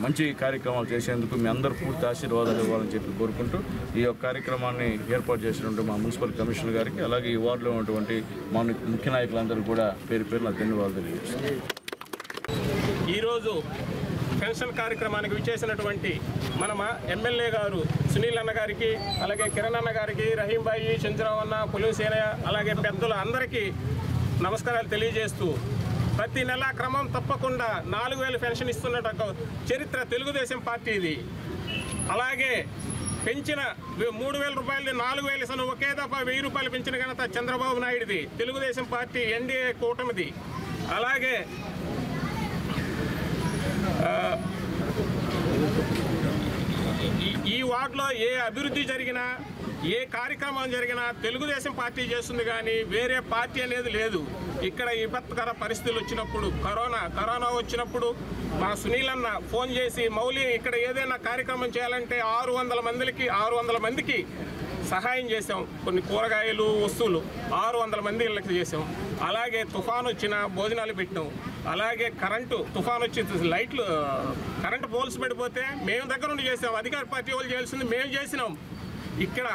మంచి కార్యక్రమాలు చేసేందుకు మీ అందరూ పూర్తి ఆశీర్వాదాలు ఇవ్వాలని చెప్పి కోరుకుంటూ ఈ యొక్క కార్యక్రమాన్ని ఏర్పాటు చేసినటువంటి మా మున్సిపల్ కమిషనర్ గారికి, అలాగే ఈ వార్డులో ఉన్నటువంటి మా ముఖ్య నాయకులందరూ కూడా పేరు పేరు నాకు ధన్యవాదాలు తెలియజేస్తున్నాను. ఈరోజు పెన్షన్ కార్యక్రమానికి విచ్చేసినటువంటి మన ఎమ్మెల్యే గారు సునీల్ అన్న గారికి, అలాగే కిరణ్ అన్న గారికి, రహీంబాయి, చంద్రరావు అన్న, పులిసేనయ్య, అలాగే పెద్దలు అందరికీ నమస్కారాలు తెలియజేస్తూ, ప్రతి నెల క్రమం తప్పకుండా 4000 పెన్షన్ ఇస్తున్నట్టు చరిత్ర తెలుగుదేశం పార్టీది. అలాగే పెంచిన 3000 రూపాయలు 4000 ఇస్తాను, ఒకే దఫా 1000 రూపాయలు పెంచిన ఘనత చంద్రబాబు నాయుడుది, తెలుగుదేశం పార్టీ ఎన్డీఏ కూటమిది. అలాగే ఈ వార్డులో ఏ అభివృద్ధి జరిగినా, ఏ కార్యక్రమం జరిగినా తెలుగుదేశం పార్టీ చేస్తుంది, కానీ వేరే పార్టీ అనేది లేదు. ఇక్కడ విపత్కర పరిస్థితులు వచ్చినప్పుడు, కరోనా వచ్చినప్పుడు మా సునీల్ అన్న ఫోన్ చేసి, మౌలి ఇక్కడ ఏదైనా కార్యక్రమం చేయాలంటే 600 మందికి సహాయం చేసాం. కొన్ని కూరగాయలు, వస్తువులు 600 మంది ఇళ్ళకి చేసాం. అలాగే తుఫాను వచ్చిన భోజనాలు పెట్టినాం. అలాగే తుఫాను వచ్చి లైట్లు, కరెంటు పోల్స్ పడిపోతే మేము దగ్గర నుండి చేసాం. అధికార పార్టీ వాళ్ళు చేయాల్సింది మేము చేసినాం. ఇక్కడ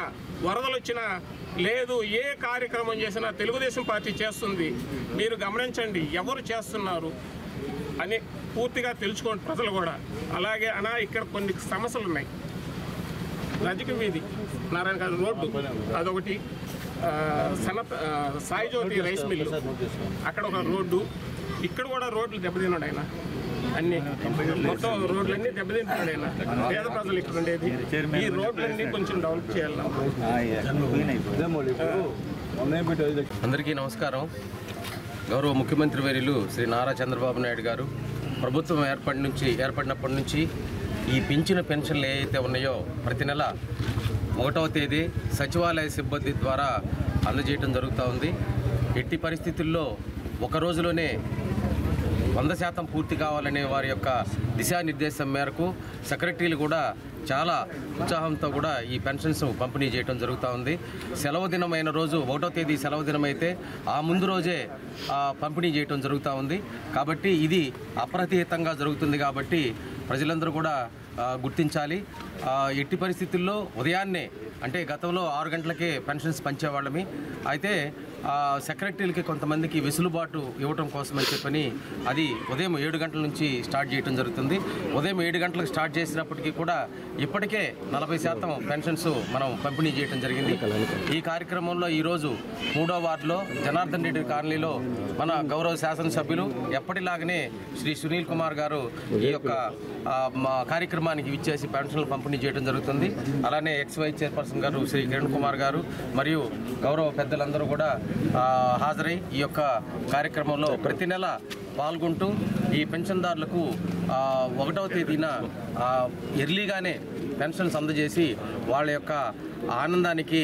వరదలు వచ్చినా లేదు, ఏ కార్యక్రమం చేసినా తెలుగుదేశం పార్టీ చేస్తుంది. మీరు గమనించండి ఎవరు చేస్తున్నారు అని పూర్తిగా తెలుసుకోండి ప్రజలు కూడా. అలాగే ఇక్కడ కొన్ని సమస్యలు ఉన్నాయి. రజక వీధి, నారాయణ రోడ్డు అదొకటి, సాయి జ్యోతి రైస్ మిల్లు అక్కడ ఒక రోడ్డు, ఇక్కడ కూడా రోడ్లు దెబ్బతిన్నాడు ఆయన. అన్ని మొత్తం రోడ్లన్నీ దెబ్బతింటున్నాడు ఆయన. పేద ప్రజలు ఇక్కడ ఉండేది. ఈ రోడ్లన్నీ కొంచెం డెవలప్ చేయాలి. అందరికీ నమస్కారం. గౌరవ ముఖ్యమంత్రి వర్యులు శ్రీ నారా చంద్రబాబు నాయుడు గారు ప్రభుత్వం ఏర్పడినప్పటి నుంచి ఈ పెంచిన పెన్షన్లు ఏవైతే ఉన్నాయో ప్రతి నెల 1వ తేదీ సచివాలయ సిబ్బంది ద్వారా అందజేయడం జరుగుతూ ఉంది. ఎట్టి పరిస్థితుల్లో ఒక రోజులోనే 100% పూర్తి కావాలనే వారి యొక్క దిశానిర్దేశం మేరకు సెక్రటరీలు కూడా చాలా ఉత్సాహంతో కూడా ఈ పెన్షన్స్ పంపిణీ చేయడం జరుగుతూ ఉంది. సెలవు దినమైన రోజు 1వ తేదీ సెలవు దినం అయితే ఆ ముందు రోజే పంపిణీ చేయడం జరుగుతూ ఉంది. కాబట్టి ఇది అప్రతిహితంగా జరుగుతుంది. కాబట్టి ప్రజలందరూ కూడా గుర్తించాలి. ఎట్టి పరిస్థితుల్లో ఉదయాన్నే, అంటే గతంలో 6 గంటలకే పెన్షన్స్ పంచేవాళ్ళమి. అయితే సెక్రటరీలకి కొంతమందికి వెసులుబాటు ఇవ్వటం కోసమని చెప్పని అది ఉదయం 7 గంటల నుంచి స్టార్ట్ చేయడం జరుగుతుంది. ఉదయం 7 గంటలకు స్టార్ట్ చేసినప్పటికీ కూడా ఇప్పటికే 40% పెన్షన్స్ మనం పంపిణీ చేయడం జరిగింది. ఈ కార్యక్రమంలో ఈరోజు 3వ వార్డులో జనార్దన్ రెడ్డి కాలనీలో మన గౌరవ శాసనసభ్యులు ఎప్పటిలాగానే శ్రీ సునీల్ కుమార్ గారు ఈ యొక్క కార్యక్రమానికి విచ్చేసి పెన్షన్లు పంపిణీ చేయడం జరుగుతుంది. అలానే XY చైర్పర్సన్ గారు శ్రీ కిరణ్ కుమార్ గారు మరియు గౌరవ పెద్దలందరూ కూడా హాజరై ఈ యొక్క కార్యక్రమంలో ప్రతి నెల పాల్గొంటూ ఈ పెన్షన్దారులకు 1వ తేదీన ఎర్లీగానే పెన్షన్స్ అందజేసి వాళ్ళ యొక్క ఆనందానికి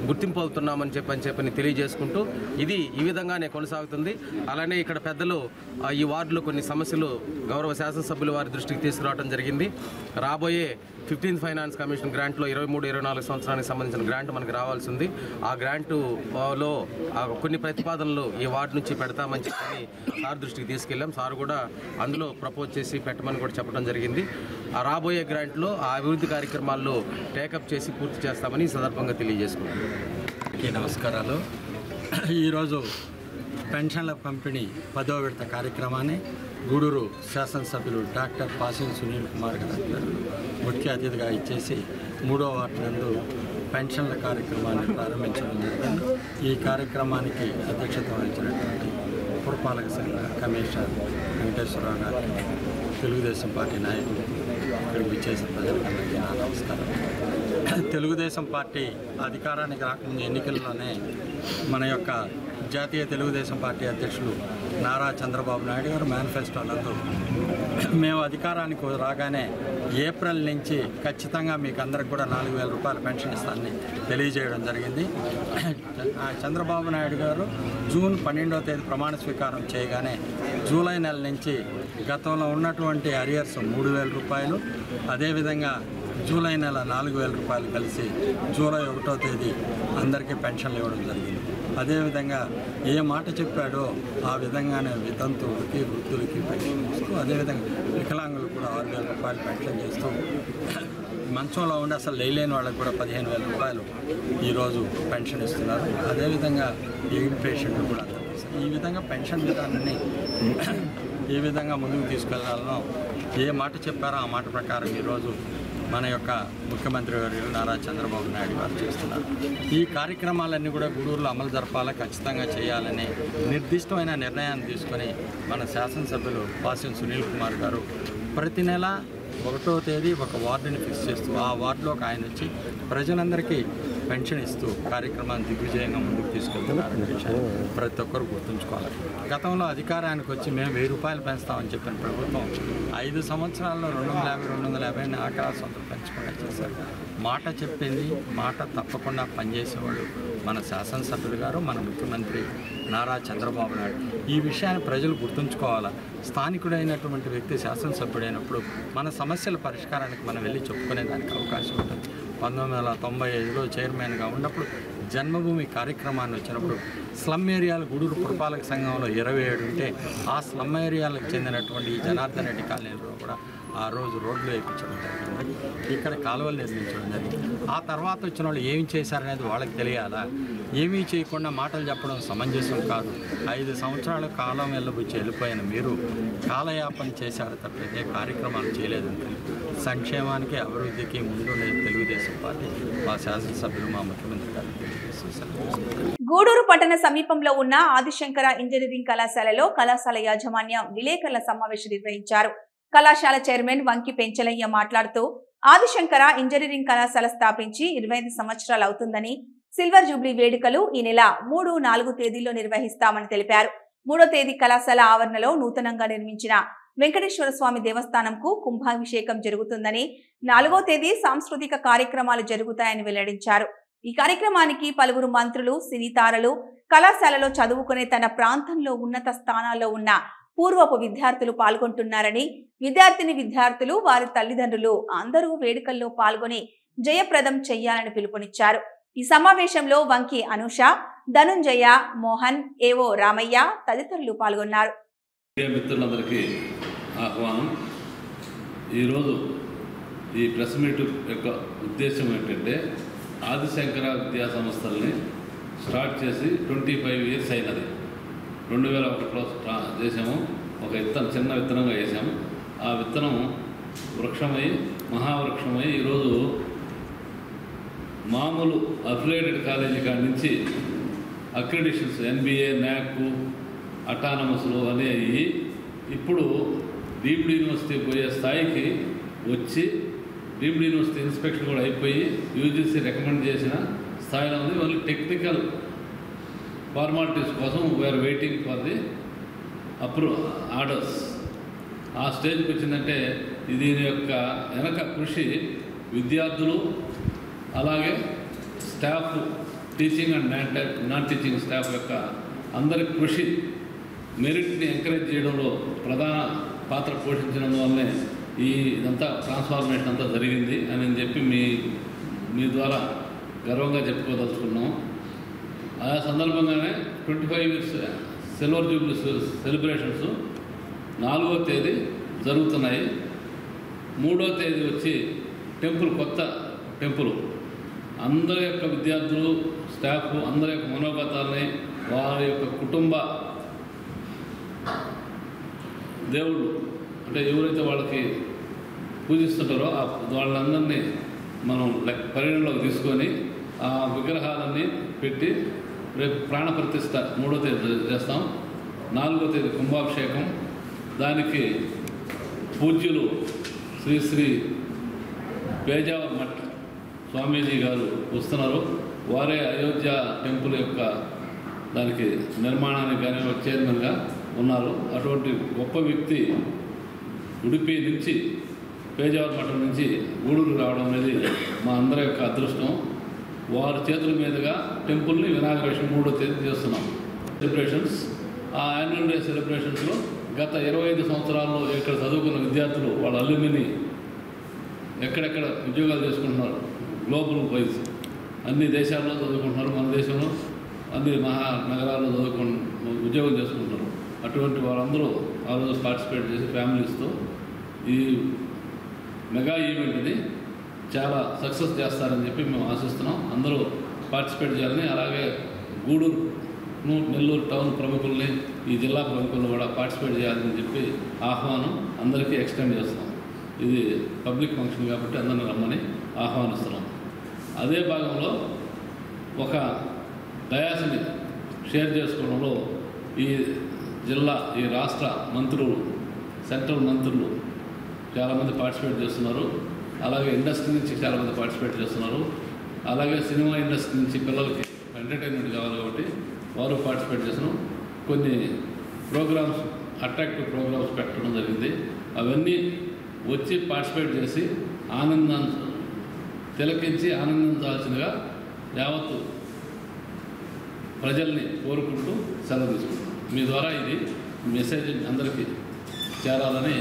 గుర్తింపు అవుతున్నామని చెప్పని తెలియజేసుకుంటూ ఇది ఈ విధంగానే కొనసాగుతుంది. అలానే ఇక్కడ పెద్దలు ఈ వార్డులో కొన్ని సమస్యలు గౌరవ శాసనసభ్యుల వారి దృష్టికి తీసుకురావడం జరిగింది. రాబోయే 15th ఫైనాన్స్ కమిషన్ గ్రాంట్లో 23-24 సంవత్సరానికి సంబంధించిన గ్రాంట్ మనకు రావాల్సి ఉంది. ఆ గ్రాంటులో కొన్ని ప్రతిపాదనలు ఈ వార్డు నుంచి పెడతామని చెప్పని సార్ దృష్టికి తీసుకెళ్ళాం. సార్ కూడా అందులో ప్రపోజ్ చేసి పెట్టమని కూడా చెప్పడం జరిగింది. ఆ రాబోయే గ్రాంట్లో ఆ అభివృద్ధి కార్యక్రమాల్లో టేకప్ చేసి పూర్తి చేస్తామని ఈ సందర్భంగా తెలియజేసుకున్నాం. నమస్కారాలు. ఈరోజు పెన్షన్ల పంపిణీ 10వ విడత కార్యక్రమాన్ని గూడూరు శాసనసభ్యులు డాక్టర్ పాసిన్ సునీల్ కుమార్ గారు ముఖ్య అతిథిగా ఇచ్చేసి 3వ వార్డు నందు పెన్షన్ల కార్యక్రమాన్ని ప్రారంభించడం జరిగింది. ఈ కార్యక్రమానికి అధ్యక్షత వహించినటువంటి పురపాలక సంఘ కమిషనర్ వెంకటేశ్వరరావు గారికి, తెలుగుదేశం పార్టీ నాయకులు, ఇక్కడికి విచ్చేసిన ప్రజలందరికీ నా నమస్కారం. తెలుగుదేశం పార్టీ అధికారానికి రాకముందు ఎన్నికల్లోనే మన యొక్క జాతీయ తెలుగుదేశం పార్టీ అధ్యక్షులు నారా చంద్రబాబు నాయుడు గారు మేనిఫెస్టోనందు మేము అధికారానికి రాగానే ఏప్రిల్ నుంచి ఖచ్చితంగా మీకు అందరికి కూడా 4,000 రూపాయల పెన్షన్ ఇస్తానని తెలియజేయడం జరిగింది. చంద్రబాబు నాయుడు గారు జూన్ 12వ తేదీ ప్రమాణ స్వీకారం చేయగానే జూలై నెల నుంచి గతంలో ఉన్నటువంటి అరియర్స్ 3,000 రూపాయలు, అదేవిధంగా జూలై నెల 4,000 రూపాయలు కలిసి జూలై 1వ తేదీ అందరికీ పెన్షన్లు ఇవ్వడం జరిగింది. అదేవిధంగా ఏ మాట చెప్పాడో ఆ విధంగానే వితంతువులకి, వృద్ధులకి పెన్షన్ ఇస్తూ, అదేవిధంగా వికలాంగులకు కూడా 6,000 రూపాయలు పెన్షన్ చేస్తూ, మంచంలో ఉండి అసలు లేని వాళ్ళకి కూడా 15,000 రూపాయలు ఈరోజు పెన్షన్ ఇస్తున్నారు. అదేవిధంగా ఎయిడ్ పేషెంట్లు కూడా అందజేస్తారు. ఈ విధంగా పెన్షన్ విధానాన్ని ఏ విధంగా ముందుకు తీసుకెళ్లాలనో ఏ మాట చెప్పారో ఆ మాట ప్రకారం ఈరోజు మన యొక్క ముఖ్యమంత్రి వర్యులు నారా చంద్రబాబు నాయుడు గారు చేస్తున్నారు. ఈ కార్యక్రమాలన్నీ కూడా గూడూరులో అమలు జరపాలా, ఖచ్చితంగా చేయాలని నిర్దిష్టమైన నిర్ణయాన్ని తీసుకొని మన శాసనసభ్యులు పాసిన్ సునీల్ కుమార్ గారు ప్రతి నెల 1వ తేదీ ఒక వార్డుని ఫిక్స్ చేస్తూ ఆ వార్డులోకి ఆయన వచ్చి ప్రజలందరికీ పెన్షన్ ఇస్తూ కార్యక్రమాన్ని దిగ్విజయంగా ముందుకు తీసుకెళ్తున్నారనే విషయాన్ని ప్రతి ఒక్కరు గుర్తుంచుకోవాలి. గతంలో అధికారానికి వచ్చి మేము 1,000 రూపాయలు పెంచుతామని చెప్పిన ప్రభుత్వం 5 సంవత్సరాల్లో 250 ఆకాశ సొంతం పెంచకుండా చేశారు. మాట చెప్పింది మాట తప్పకుండా పనిచేసేవాళ్ళు మన శాసనసభ్యులు గారు, మన ముఖ్యమంత్రి నారా చంద్రబాబు నాయుడు. ఈ విషయాన్ని ప్రజలు గుర్తుంచుకోవాలా. స్థానికుడైనటువంటి వ్యక్తి శాసనసభ్యుడైనప్పుడు మన సమస్యల పరిష్కారానికి మనం వెళ్ళి చెప్పుకునే దానికి అవకాశం ఉంటుంది. 1995లో చైర్మన్గా ఉన్నప్పుడు జన్మభూమి కార్యక్రమాన్ని వచ్చినప్పుడు స్లమ్ ఏరియాలు గూడూరు పురపాలక సంఘంలో 27 ఉంటే ఆ స్లమ్ ఏరియాలకు చెందినటువంటి ఈ జనార్దన్ రెడ్డి కాలనీలో కూడా ఆ రోజు రోడ్లు వేయించడం జరిగింది. ఇక్కడ కాలువలు నిర్మించడం జరిగింది. ఆ తర్వాత వచ్చిన వాళ్ళు ఏమి చేశారనేది వాళ్ళకి తెలియాలా. ఏమీ చేయకుండా మాటలు చెప్పడం సమంజసం కాదు. 5 సంవత్సరాల కాలం వెళ్ళిపోయిన మీరు కాలయాపన చేశారు తప్పితే కార్యక్రమాలు చేయలేదంటే సంక్షేమానికి అభివృద్ధికి ముందుండే తెలుగుదేశం పార్టీ మా శాసనసభ్యులు మా ముఖ్యమంత్రి గారు. గూడూరు పట్టణ సమీపంలో ఉన్న ఆదిశంకర ఇంజనీరింగ్ కళాశాలలో కళాశాల యాజమాన్యం విలేకరుల సమావేశం నిర్వహించారు. కళాశాల చైర్మన్ వంకి పెంచలయ్య మాట్లాడుతూ ఆదిశంకర ఇంజనీరింగ్ కళాశాల స్థాపించి 25 సంవత్సరాలు అవుతుందని, సిల్వర్ జూబ్లీ వేడుకలు ఈ నెల 3, 4 తేదీల్లో నిర్వహిస్తామని తెలిపారు. 3వ తేదీ కళాశాల ఆవరణలో నూతనంగా నిర్మించిన వెంకటేశ్వర స్వామి దేవస్థానంకు కుంభాభిషేకం జరుగుతుందని, 4వ తేదీ సాంస్కృతిక కార్యక్రమాలు జరుగుతాయని వెల్లడించారు. ఈ కార్యక్రమానికి పలువురు మంత్రులు, సినీ తారలు, కళాశాలలో చదువుకునే తన ప్రాంతంలో ఉన్నత స్థానాల్లో ఉన్న పూర్వపు విద్యార్థులు పాల్గొంటున్నారని, విద్యార్థులు వారి తల్లిదండ్రులు అందరూ వేడుకల్లో పాల్గొని జయప్రదం చెయ్యాలని పిలుపునిచ్చారు. ఈ సమావేశంలో వంకి అనుష, ధనుంజయ, మోహన్, ఏవో రామయ్య తదితరులు పాల్గొన్నారు. మిత్రులందరికీ ఆహ్వానం. ఈరోజు ఈ ప్రెస్ మీట్ యొక్క ఉద్దేశం ఏంటంటే ఆదిశంకర విద్యా సంస్థల్ని స్టార్ట్ చేసి 25 ఇయర్స్ అయినది. 2001లో చేసాము. ఒక చిన్న విత్తనంగా వేసాము. ఆ విత్తనం వృక్షమై మహావృక్షమై ఈరోజు మామూలు అఫిలియేటెడ్ కాలేజీ కాడి నుంచి అక్రిడిషన్స్ NBA, NAC, అటానమస్లు అనేవి ఇప్పుడు డీమ్డ్ యూనివర్సిటీ పోయే స్థాయికి వచ్చి డీమ్డ్ యూనివర్సిటీ ఇన్స్పెక్షన్ కూడా అయిపోయి UGC రికమెండ్ చేసిన స్థాయిలో ఉంది. ఓన్లీ టెక్నికల్ ఫార్మాలిటీస్ కోసం we are waiting for the orders. ఆ స్టేజ్కి వచ్చిందంటే దీని యొక్క వెనక కృషి విద్యార్థులు అలాగే staff, teaching and non teaching staff యొక్క అందరి కృషి మెరిట్ని ఎంకరేజ్ చేయడంలో ప్రధాన పాత్ర పోషించినందువల్లనే ఇదంతా ట్రాన్స్ఫార్మేషన్ అంతా జరిగింది అని చెప్పి మీ ద్వారా గర్వంగా చెప్పుకోదలుచుకున్నాం. ఆ సందర్భంగానే 25 years సిల్వర్ జూబ్లీ సెలబ్రేషన్స్ 4వ తేదీ జరుగుతున్నాయి. 3వ తేదీ వచ్చి టెంపుల్, కొత్త టెంపుల్. అందరి యొక్క విద్యార్థులు, స్టాఫ్ అందరి యొక్క మనోగతాలని, వారి యొక్క కుటుంబ దేవుళ్ళు అంటే ఎవరైతే వాళ్ళకి పూజిస్తుంటారో వాళ్ళందరినీ మనం పరిగణలోకి తీసుకొని ఆ విగ్రహాలన్నీ పెట్టి రేపు ప్రాణ ప్రతిష్ఠ 3వ తేదీ చేస్తాం. 4వ తేదీ కుంభాభిషేకం. దానికి పూజ్యులు శ్రీ శ్రీ పేజావర్ మఠ్ స్వామీజీ గారు వస్తున్నారు. వారే అయోధ్య టెంపుల్ యొక్క దానికి నిర్మాణానికి కానీ చైర్మన్గా ఉన్నారు. అటువంటి గొప్ప వ్యక్తి ఉడిపి నుంచి, పేజావర్ మఠం నుంచి గూడూరు రావడం అనేది మా అందరి యొక్క అదృష్టం. వారి చేతుల మీదుగా టెంపుల్ని ఇనాగరేషన్ 3వ తేదీ చేస్తున్నాం. సెలబ్రేషన్స్, ఆ యాన్యువల్ డే సెలబ్రేషన్స్లో గత 25 సంవత్సరాల్లో ఇక్కడ చదువుకున్న విద్యార్థులు వాళ్ళ అల్యూమిని ఎక్కడెక్కడ ఉద్యోగాలు చేసుకుంటున్నారు. గ్లోబల్ వైజ్ అన్ని దేశాల్లో చదువుకుంటున్నారు. మన దేశంలో అన్ని మహానగరాల్లో ఉద్యోగం చేసుకుంటున్నారు. అటువంటి వాళ్ళందరూ ఆ రోజు పార్టిసిపేట్ చేసి ఫ్యామిలీస్తో ఈ మెగా ఈవెంట్ని చాలా సక్సెస్ చేస్తారని చెప్పి మేము ఆశిస్తున్నాం. అందరూ పార్టిసిపేట్ చేయాలని, అలాగే గూడూరు, నెల్లూరు టౌన్ ప్రముఖుల్ని, ఈ జిల్లా ప్రముఖులను కూడా పార్టిసిపేట్ చేయాలని చెప్పి ఆహ్వానం అందరికీ ఎక్స్టెండ్ చేస్తున్నాం. ఇది పబ్లిక్ ఫంక్షన్ కాబట్టి అందరిని రమ్మని ఆహ్వానిస్తున్నాం. అదే భాగంలో ఒక డయాస్ని షేర్ చేసుకోవడంలో ఈ జిల్లా, ఈ రాష్ట్ర మంత్రులు, సెంట్రల్ మంత్రులు చాలామంది పార్టిసిపేట్ చేస్తున్నారు. అలాగే ఇండస్ట్రీ నుంచి చాలామంది పార్టిసిపేట్ చేస్తున్నారు. అలాగే సినిమా ఇండస్ట్రీ నుంచి పిల్లలకి ఎంటర్టైన్మెంట్ కావాలి కాబట్టి వారు పార్టిసిపేట్ చేస్తున్నాం. కొన్ని ప్రోగ్రామ్స్, అట్రాక్టివ్ ప్రోగ్రామ్స్ పెట్టడం జరిగింది. అవన్నీ వచ్చి పార్టిసిపేట్ చేసి తిలకించి ఆనందించాల్సిందిగా యావత్తు ప్రజల్ని కోరుకుంటూ సెలవు తీసుకుంటాం. మీ ద్వారా ఇది మెసేజ్ అందరికీ చేరాలని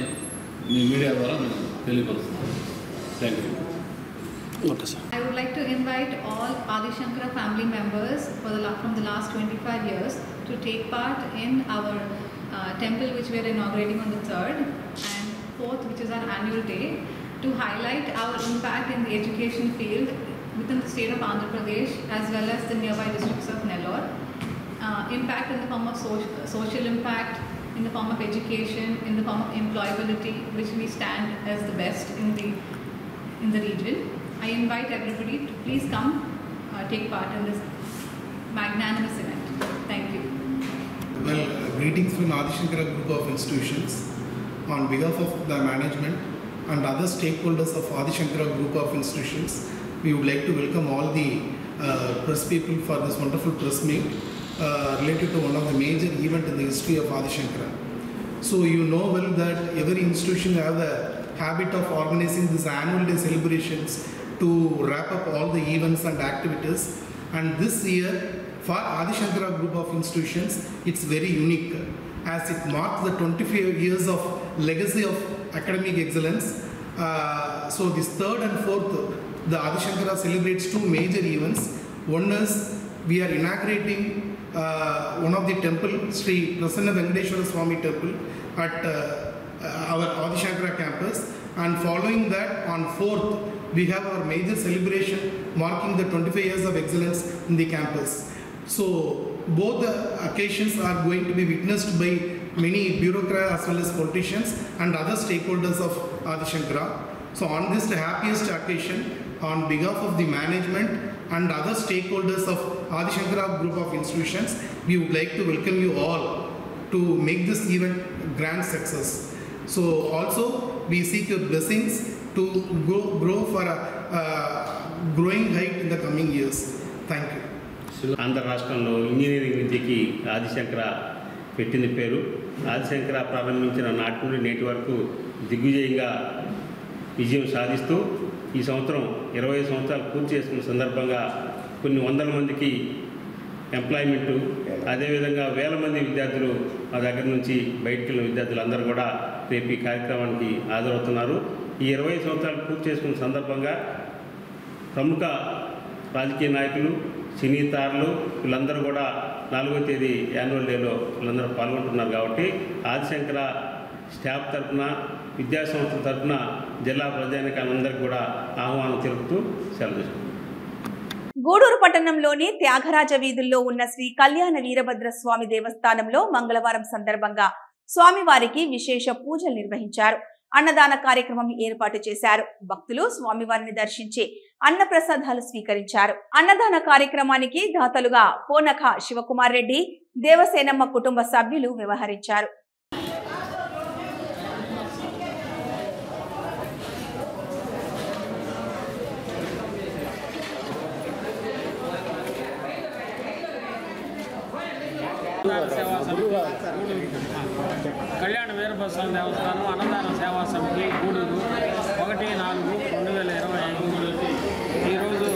మీ మీడియా ద్వారా మేము తెలియపరుస్తున్నాం. Thank you. Okay, sir. I would like to invite all Adi Shankara family members from the last 25 years to take part in our temple, which we are inaugurating on the 3rd, and 4th, which is our annual day, to highlight our impact in the education field within the state of Andhra Pradesh as well as the nearby districts of Nellore. Impact in the form of social impact, in the form of education, in the form of employability, which we stand as the best in the region. I invite everybody to please come take part in this magnanimous event. Thank you. Well, greetings from Adi Shankara Group of Institutions. On behalf of the management and other stakeholders of Adi Shankara Group of Institutions, we would like to welcome all the press people for this wonderful press meet related to one of the major events in the history of Adi Shankara. So you know well that every institution have the habit of organizing these annual day celebrations to wrap up all the events and activities, and this year for Adi Shankara Group of Institutions it's very unique as it marks the 25 years of legacy of academic excellence. So this 3rd and 4th, the Adi Shankara celebrates 2 major events. One is we are inaugurating one of the temple, Sri Prasanna Venkateshwara Swami temple at our Adi Shankara campus, and following that on 4th we have our major celebration marking the 25 years of excellence in the campus. So both the occasions are going to be witnessed by many bureaucrats as well as politicians and other stakeholders of Adi Shankara. So on this happiest occasion, on behalf of the management and other stakeholders of Adi Shankara Group of Institutions, we would like to welcome you all to make this event grand success. So also we seek your blessings to grow for a growing height in the coming years. Thank you. Andhra రాష్ట్రంలో ఇంజనీరింగ్ విద్యకి ఆదిశంకర పెట్టిన పేరు. ఆదిశంకర ప్రారంభించిన నాటి నుండి నేటి వరకు దిగ్విజయంగా విజయం సాధిస్తూ ఈ సంవత్సరం 25 సంవత్సరాలు పూర్తి చేసుకున్న సందర్భంగా కొన్ని వందల మందికి ఎంప్లాయ్మెంటు, అదేవిధంగా వేల మంది విద్యార్థులు మా దగ్గర నుంచి బయటికి వెళ్ళిన విద్యార్థులు అందరూ కూడా రేపు ఈ కార్యక్రమానికి హాజరవుతున్నారు. ఈ 20 సంవత్సరాలు పూర్తి చేసుకున్న సందర్భంగా ప్రముఖ రాజకీయ నాయకులు, సినీ తారలు వీళ్ళందరూ కూడా 4వ తేదీ యాన్యువల్ డేలో వీళ్ళందరూ పాల్గొంటున్నారు. కాబట్టి ఆదిశంకర స్టాఫ్ తరఫున, విద్యాసంస్థల తరఫున జిల్లా ప్రజానికాలందరికీ కూడా ఆహ్వానం తెలుపుతూ సెలవు తీసుకుంటున్నాం. గూడూరు పట్టణంలోని త్యాగరాజ వీధుల్లో ఉన్న శ్రీ కళ్యాణ వీరభద్ర స్వామి దేవస్థానంలో మంగళవారం సందర్భంగా స్వామివారికి విశేష పూజలు నిర్వహించారు. అన్నదాన కార్యక్రమం ఏర్పాటు చేశారు. భక్తులు స్వామివారిని దర్శించి అన్నప్రసాదాలు స్వీకరించారు. అన్నదాన కార్యక్రమానికి దాతలుగా పోనక శివకుమార్ రెడ్డి, దేవసేనమ్మ కుటుంబ సభ్యులు వ్యవహరించారు. కళ్యాణ వీరభద్ర స్వామి దేవస్థానం అన్నదాన సేవా సమితి గూడూరు 1/4/2025 ఈరోజు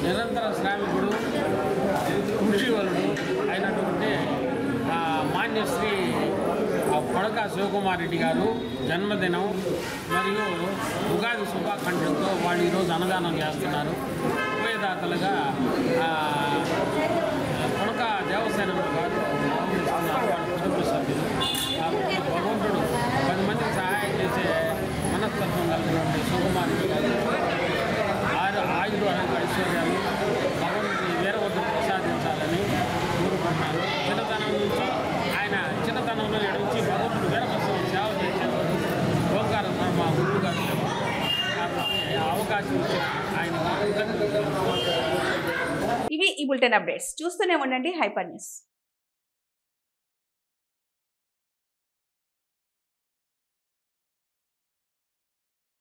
నిరంతర శ్రామికుడు కృషివలుడు అయినటువంటి మాన్యశ్రీ పొడక శివకుమార్ రెడ్డి గారు జన్మదినం మరియు ఉగాది శుభాకాంక్షలతో వాళ్ళు ఈరోజు అన్నదానం చేస్తున్నారు. ఉభయదాతలుగా పొడక దేవసేనమ్మ గారు వాళ్ళ కుటుంబ సభ్యులు. కాబట్టి భగవంతుడు 10 మందికి సహాయం చేసే మనస్తత్వం కలిగినటువంటి శివకుమార్ రెడ్డి గారు ఆయుధ ఐశ్వర్యాలు భగవంతుడి వీరభద్ర ప్రసాదించాలని కోరుకుంటున్నారు. చిన్నతనం నుంచి ఆయన చిన్నతనంలో నుంచి భగవంతుడు వీరభద్ర సేవ చేశారు. ఓంకార మా గురువు గారు కాబట్టి అవకాశం ఇచ్చి ఆయన ఇవి ఈ బులెటిన్ అప్డేట్స్. చూస్తూనే ఉండండి హైపర్ న్యూస్.